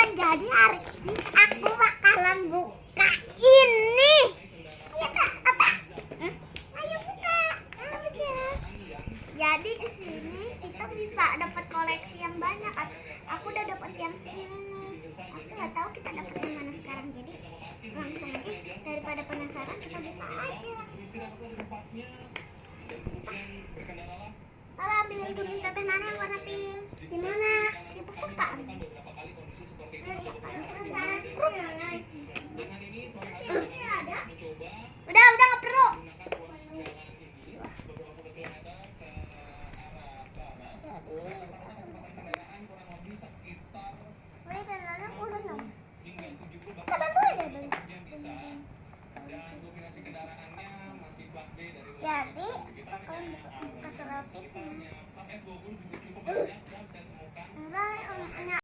teman-teman, jadi hari ini aku bakalan buka ini. Ayo Kak, apa? Ayo buka. Jadi di sini kita bisa dapat koleksi yang banyak. Aku udah dapat yang ini nih. Aku nggak tahu kita dapat yang mana sekarang. Jadi langsung aja, daripada penasaran kita buka aja. Kalau ambilin kuning teteh Nana yang warna pink. Di mana? Di perpustakaan. Udah nggak perlu. Jadi akan buka selotip. Enggak, hanya